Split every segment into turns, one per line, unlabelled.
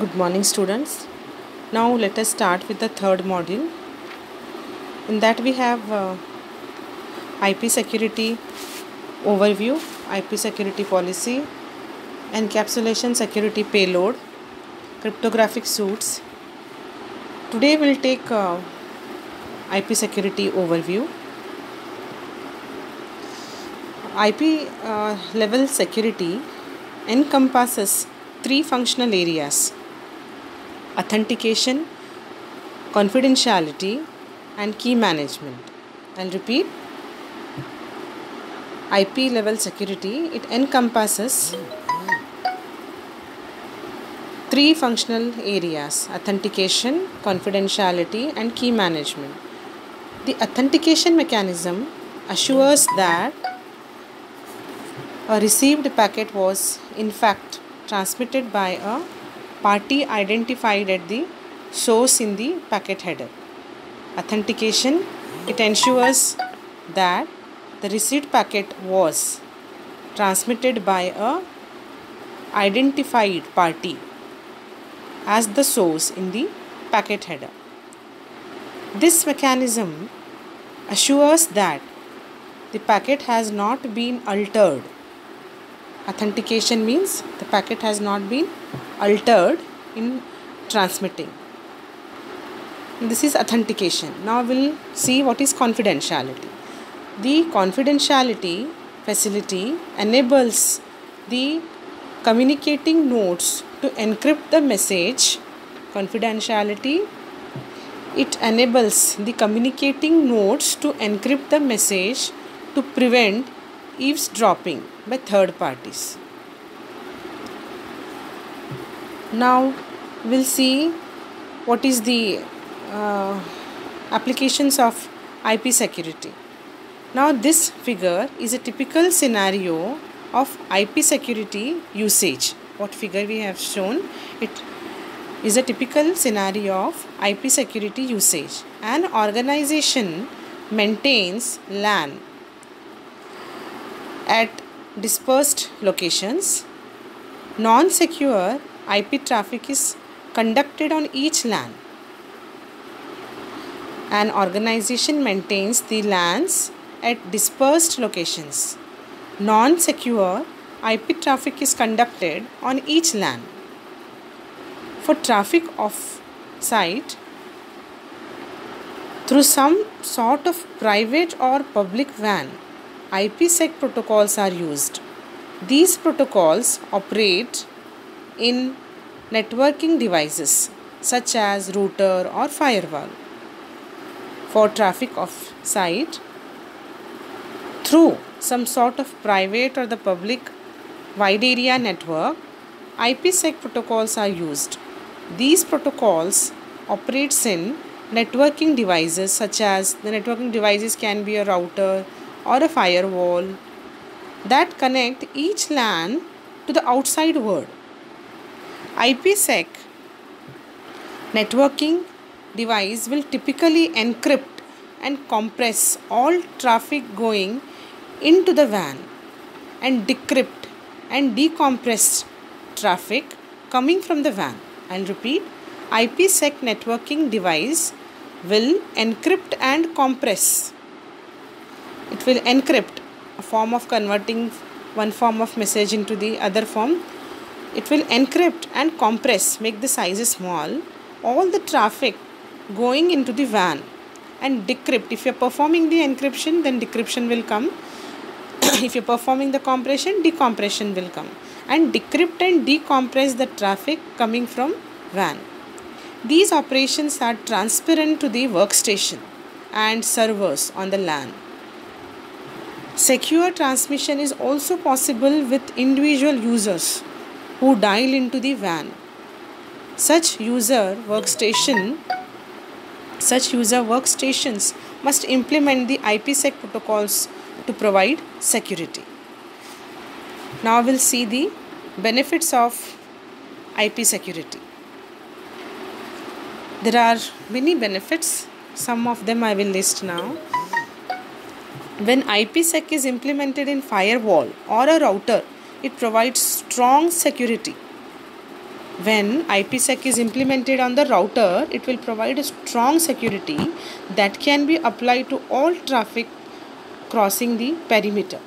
Good morning, students. Now let us start with the third module. In that we have IP security overview, IP security policy, encapsulation security payload, cryptographic suites. Today we'll take IP security overview. IP level security encompasses three functional areas: authentication, confidentiality, and key management. I'll repeat. IP level security, it encompasses three functional areas: authentication, confidentiality, and key management. The authentication mechanism assures that a received packet was in fact transmitted by a party identified at the source in the packet header. Authentication, it ensures that the received packet was transmitted by a identified party as the source in the packet header. This mechanism assures that the packet has not been altered. Authentication means the packet has not been altered in transmitting. This is authentication. Now we'll see what is confidentiality. The confidentiality facility enables the communicating nodes to encrypt the message. Confidentiality, it enables the communicating nodes to encrypt the message to prevent eavesdropping by third parties. Now we'll see what is the applications of IP security. Now this figure is a typical scenario of IP security usage. What figure we have shown, it is a typical scenario of IP security usage. An organization maintains LAN at dispersed locations. Non-secure IP traffic is conducted on each LAN. An organization maintains the LANs at dispersed locations. Non-secure IP traffic is conducted on each LAN. For traffic off-site, through some sort of private or public WAN, IPsec protocols are used. These protocols operate in networking devices such as router or firewall. For traffic off-site, through some sort of private or the public wide area network, IPsec protocols are used. These protocols operates in networking devices such as the networking devices can be a router or a firewall that connect each LAN to the outside world. IPsec networking device will typically encrypt and compress all traffic going into the WAN and decrypt and decompress traffic coming from the WAN. I'll repeat. IPsec networking device will encrypt and compress. It will encrypt, a form of converting one form of message into the other form. It will encrypt and compress, make the sizes small, all the traffic going into the WAN and decrypt. If you are performing the encryption, then decryption will come. If you are performing the compression, decompression will come. And decrypt and decompress the traffic coming from WAN. These operations are transparent to the workstation and servers on the LAN. Secure transmission is also possible with individual users who dial into the WAN. Such user workstations must implement the IPsec protocols to provide security. Now we'll see the benefits of IP security. There are many benefits. Some of them I will list now. When IPsec is implemented in firewall or a router, it provides strong security. When IPsec is implemented on the router, it will provide a strong security that can be applied to all traffic crossing the perimeter.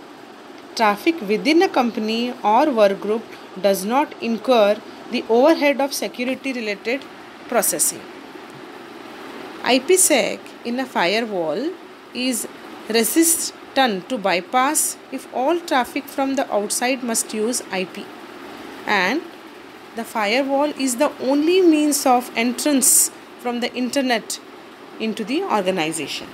Traffic within a company or work group does not incur the overhead of security related processing. IPsec in a firewall is resistant to bypass if all traffic from the outside must use IP, and the firewall is the only means of entrance from the internet into the organization.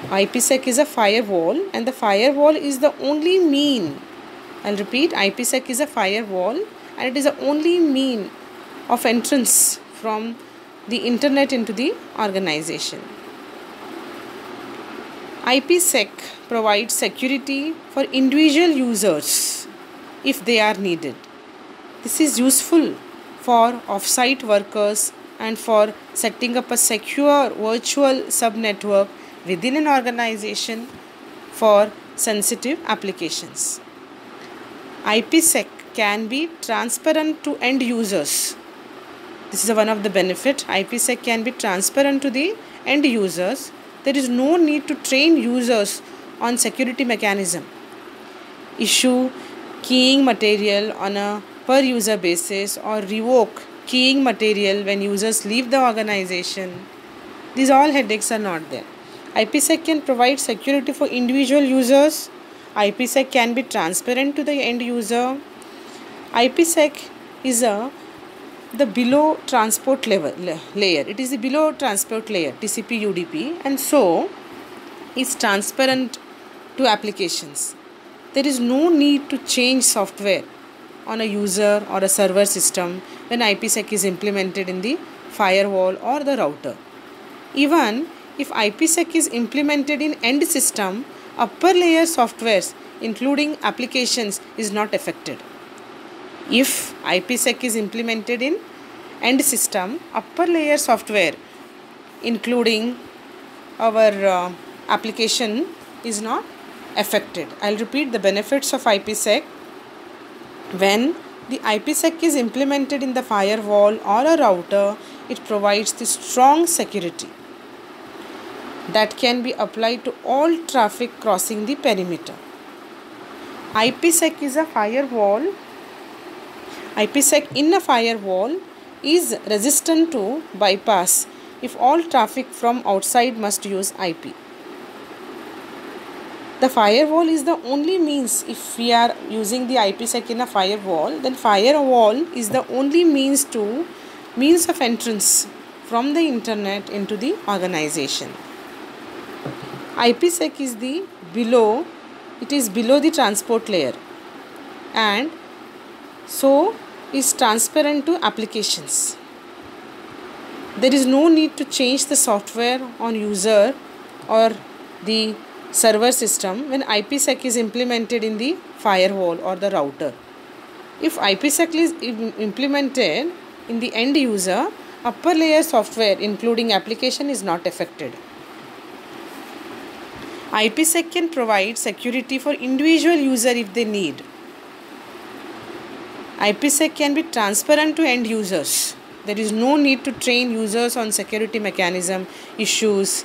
IPsec is a firewall, and the firewall is the only mean. I'll repeat, IPsec is a firewall and it is the only mean of entrance from the internet into the organization. IPsec provides security for individual users if they are needed. This is useful for off-site workers and for setting up a secure virtual subnetwork within an organization for sensitive applications. IPsec can be transparent to end users. This is one of the benefits. IPsec can be transparent to the end users. There is no need to train users on security mechanism. Issue keying material on a per user basis or revoke keying material when users leave the organization. These all headaches are not there. IPsec can provide security for individual users. IPsec can be transparent to the end user. IPsec is the below transport layer. It is the below transport layer, TCP UDP, and so is transparent to applications. There is no need to change software on a user or a server system when IPsec is implemented in the firewall or the router. Even if IPsec is implemented in end system, upper layer softwares including applications is not affected. If IPsec is implemented in end system, upper layer software including our application is not affected. I'll repeat the benefits of IPsec. When the IPsec is implemented in the firewall or a router, it provides the strong security that can be applied to all traffic crossing the perimeter. IPsec is a firewall. IPsec in a firewall is resistant to bypass if all traffic from outside must use IP. The firewall is the only means. If we are using the IPsec in a firewall, then firewall is the only means of entrance from the internet into the organization. IPsec is below the transport layer, and so is transparent to applications. There is no need to change the software on user or the server system when IPsec is implemented in the firewall or the router. If IPsec is implemented in the end user, upper layer software including application is not affected. IPsec can provide security for individual user if they need. IPsec can be transparent to end users. There is no need to train users on security mechanism, issues,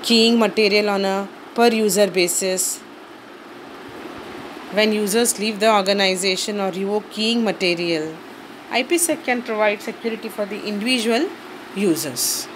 keying material on a per user basis. When users leave the organization or revoke keying material, IPsec can provide security for the individual users.